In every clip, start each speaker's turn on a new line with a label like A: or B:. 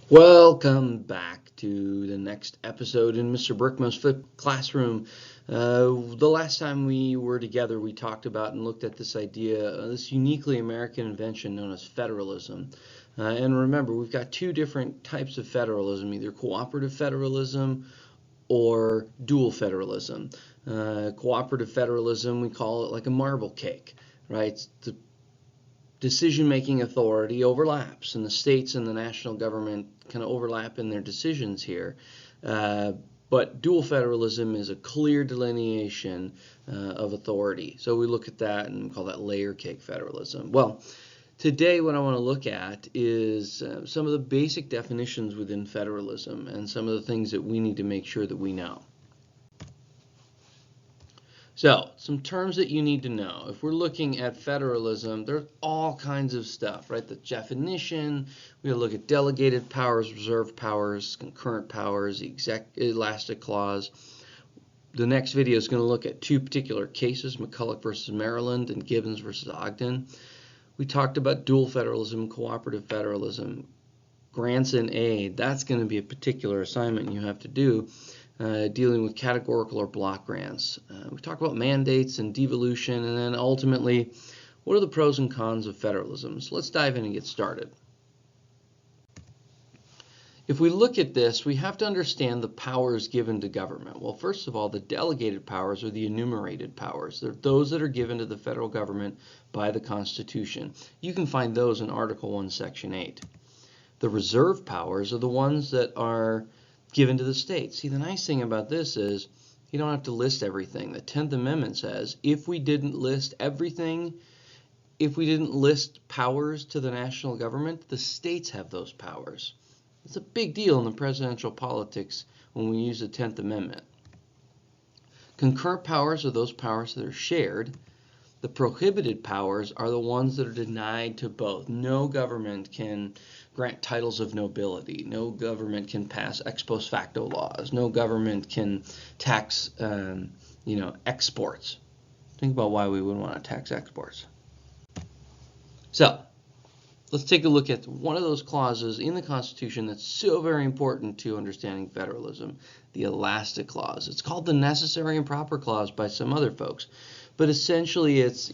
A: Welcome back to the next episode in Mr. Brickman's Flipped Classroom. The last time we were together, we talked about and looked at this idea, this uniquely American invention known as federalism. And remember, we've got two different types of federalism, either cooperative federalism or dual federalism. Cooperative federalism, we call it like a marble cake, right? The decision-making authority overlaps, and the states and the national government kind of overlap in their decisions here. But dual federalism is a clear delineation of authority. So we look at that and call that layer cake federalism. Well, today what I want to look at is some of the basic definitions within federalism and some of the things that we need to make sure that we know. So, some terms that you need to know. If we're looking at federalism, there's all kinds of stuff, right? The definition, we look at delegated powers, reserved powers, concurrent powers, the elastic clause. The next video is going to look at two particular cases, McCulloch versus Maryland and Gibbons versus Ogden. We talked about dual federalism, cooperative federalism, grants and aid. That's going to be a particular assignment you have to do. Dealing with categorical or block grants. We talk about mandates and devolution, and then ultimately, what are the pros and cons of federalism? So let's dive in and get started. If we look at this, we have to understand the powers given to government. Well, first of all, the delegated powers are the enumerated powers. They're those that are given to the federal government by the Constitution. You can find those in Article 1, Section 8. The reserved powers are the ones that are given to the states. See, the nice thing about this is you don't have to list everything. The 10th Amendment says if we didn't list everything, if we didn't list powers to the national government, the states have those powers. It's a big deal in the presidential politics when we use the 10th Amendment. Concurrent powers are those powers that are shared. The prohibited powers are the ones that are denied to both. No government can grant titles of nobility. No government can pass ex post facto laws. No government can tax, exports. Think about why we wouldn't want to tax exports. So, let's take a look at one of those clauses in the Constitution that's so very important to understanding federalism, the elastic clause. It's called the necessary and proper clause by some other folks. But essentially, it's,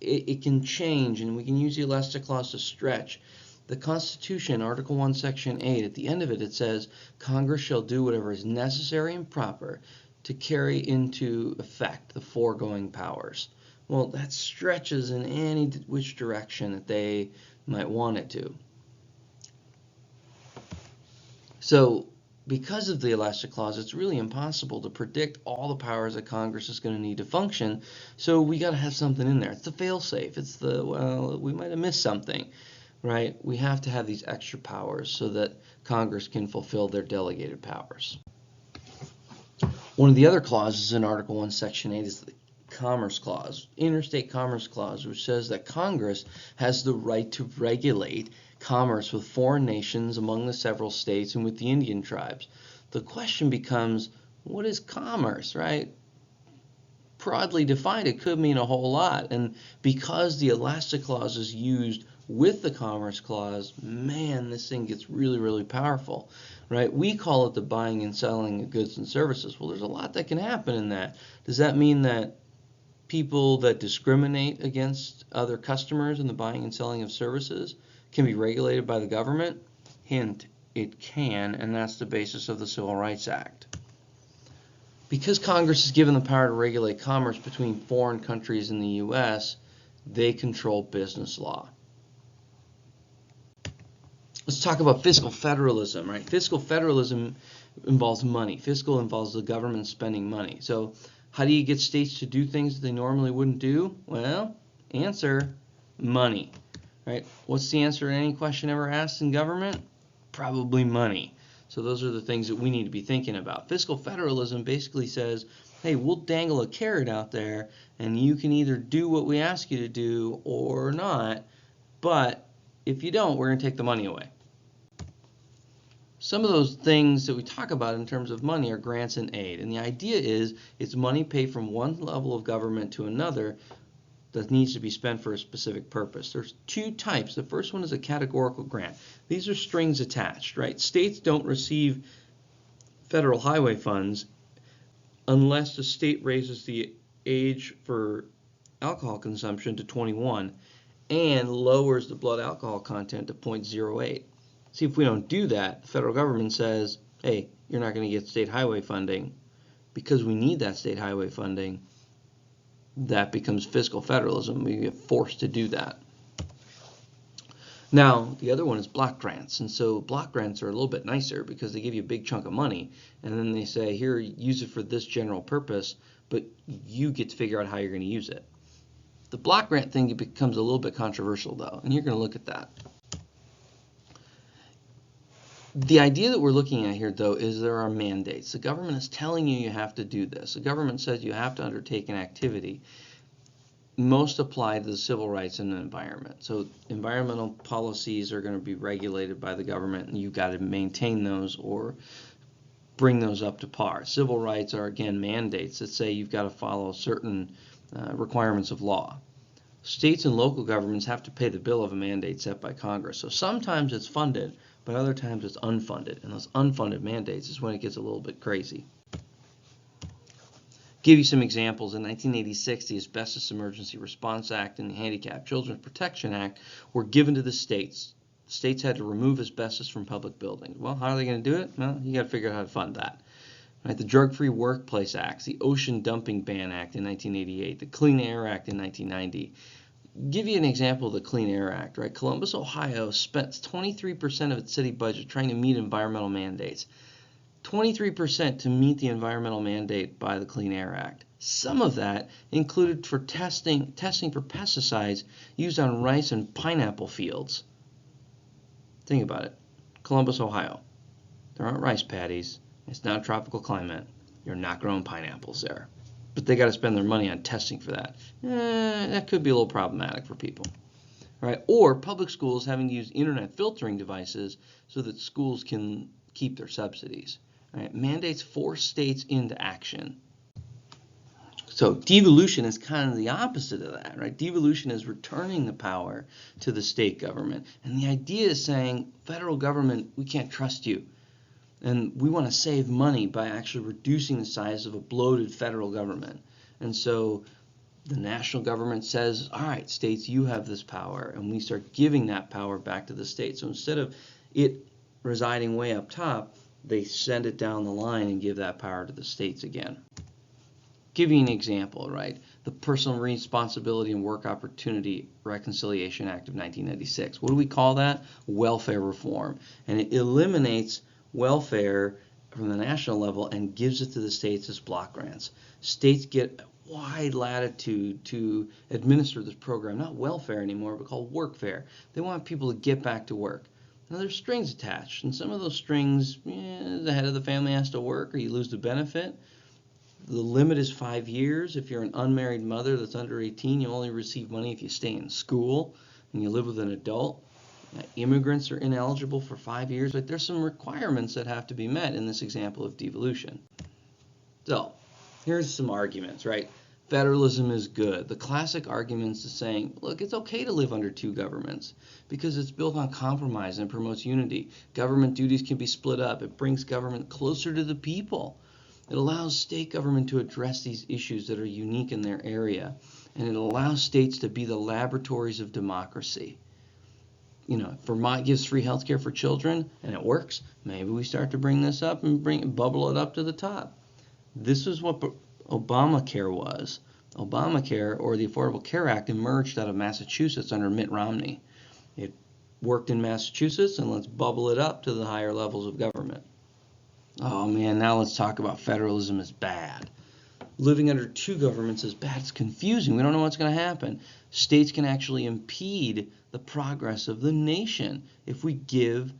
A: it can change, and we can use the elastic clause to stretch. The Constitution, Article 1, Section 8, at the end of it, it says, Congress shall do whatever is necessary and proper to carry into effect the foregoing powers. Well, that stretches in any which direction that they might want it to. So, because of the elastic clause, it's really impossible to predict all the powers that Congress is going to need to function. So we got to have something in there. It's the fail-safe. It's the, well, we might have missed something, right? We have to have these extra powers so that Congress can fulfill their delegated powers. One of the other clauses in Article 1, Section 8 is the Commerce Clause, Interstate Commerce Clause, which says that Congress has the right to regulate commerce with foreign nations, among the several states, and with the Indian tribes. The question becomes, what is commerce, right? Broadly defined, it could mean a whole lot. And because the elastic clause is used with the Commerce Clause, man, this thing gets really, really powerful, right? We call it the buying and selling of goods and services. Well, there's a lot that can happen in that. Does that mean that people that discriminate against other customers in the buying and selling of services can be regulated by the government? Hint, it can, and that's the basis of the Civil Rights Act. Because Congress is given the power to regulate commerce between foreign countries and the U.S., they control business law. Let's talk about fiscal federalism, right? Fiscal federalism involves money. Fiscal involves the government spending money. So how do you get states to do things that they normally wouldn't do? Well, answer, money. Right? What's the answer to any question ever asked in government? Probably money. So those are the things that we need to be thinking about. Fiscal federalism basically says, hey, we'll dangle a carrot out there, and you can either do what we ask you to do or not, but if you don't, we're going to take the money away. Some of those things that we talk about in terms of money are grants and aid, and the idea is it's money paid from one level of government to another that needs to be spent for a specific purpose. There's two types. The first one is a categorical grant. These are strings attached, right? States don't receive federal highway funds unless the state raises the age for alcohol consumption to 21 and lowers the blood alcohol content to 0.08. See, if we don't do that, the federal government says, hey, you're not going to get state highway funding. Because we need that state highway funding, that becomes fiscal federalism. We get forced to do that. Now, the other one is block grants. And so block grants are a little bit nicer because they give you a big chunk of money, and then they say, here, use it for this general purpose, but you get to figure out how you're going to use it. The block grant thing becomes a little bit controversial, though, and you're going to look at that. The idea that we're looking at here, though, is there are mandates. The government is telling you have to do this. The government says you have to undertake an activity. Most apply to the civil rights and the environment. So environmental policies are going to be regulated by the government, and you've got to maintain those or bring those up to par. Civil rights are, again, mandates that say you've got to follow certain requirements of law. States and local governments have to pay the bill of a mandate set by Congress. So sometimes it's funded, but other times it's unfunded. And those unfunded mandates is when it gets a little bit crazy. Give you some examples. In 1986, the Asbestos Emergency Response Act and the Handicapped Children's Protection Act were given to the states. States had to remove asbestos from public buildings. Well, how are they going to do it? Well, you got to figure out how to fund that. Right, the Drug-Free Workplace Acts, the Ocean Dumping Ban Act in 1988, the Clean Air Act in 1990. Give you an example of the Clean Air Act, right? Columbus, Ohio spent 23% of its city budget trying to meet environmental mandates. 23% to meet the environmental mandate by the Clean Air Act. Some of that included for testing for pesticides used on rice and pineapple fields. Think about it. Columbus, Ohio. There aren't rice paddies. It's not a tropical climate. You're not growing pineapples there. But they got to spend their money on testing for that. That could be a little problematic for people. Right? Or public schools having to use internet filtering devices so that schools can keep their subsidies. Right? Mandates force states into action. So devolution is kind of the opposite of that, right? Devolution is returning the power to the state government. And the idea is saying, federal government, we can't trust you. And we want to save money by actually reducing the size of a bloated federal government. And so the national government says, all right, states, you have this power. And we start giving that power back to the states. So instead of it residing way up top, they send it down the line and give that power to the states again. Give you an example, right? The Personal Responsibility and Work Opportunity Reconciliation Act of 1996. What do we call that? Welfare reform. And it eliminates welfare from the national level and gives it to the states as block grants. States get wide latitude to administer this program, not welfare anymore, but called workfare. They want people to get back to work. Now there's strings attached, and some of those strings, the head of the family has to work or you lose the benefit. The limit is 5 years. If you're an unmarried mother that's under 18, you only receive money if you stay in school and you live with an adult. Immigrants are ineligible for 5 years. Like, there's some requirements that have to be met in this example of devolution. So here's some arguments, right? Federalism is good. The classic arguments is saying, look, it's okay to live under two governments because it's built on compromise and promotes unity. Government duties can be split up. It brings government closer to the people. It allows state government to address these issues that are unique in their area. And it allows states to be the laboratories of democracy. You know, Vermont gives free health care for children, and it works. Maybe we start to bring this up and bubble it up to the top. This is what Obamacare was. Obamacare, or the Affordable Care Act, emerged out of Massachusetts under Mitt Romney. It worked in Massachusetts, and let's bubble it up to the higher levels of government. Oh man, now let's talk about federalism is bad. Living under two governments is bad. It's confusing. We don't know what's going to happen. States can actually impede the progress of the nation if we give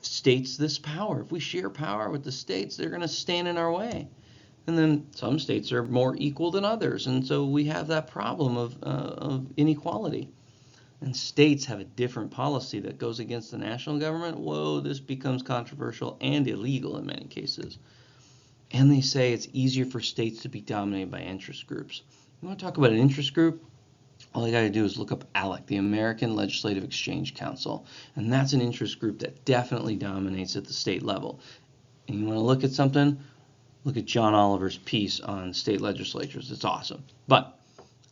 A: states this power. If we share power with the states, they're going to stand in our way. And then some states are more equal than others, and so we have that problem of inequality. And states have a different policy that goes against the national government. Whoa, this becomes controversial and illegal in many cases. And they say it's easier for states to be dominated by interest groups. You want to talk about an interest group? all you got to do is look up ALEC, the American Legislative Exchange Council, and that's an interest group that definitely dominates at the state level. And you want to look at something, look at John Oliver's piece on state legislatures. It's awesome. But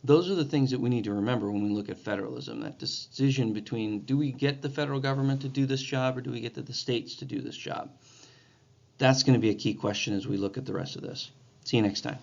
A: those are the things that we need to remember when we look at federalism, that decision between, do we get the federal government to do this job or do we get the states to do this job? That's going to be a key question as we look at the rest of this. See you next time.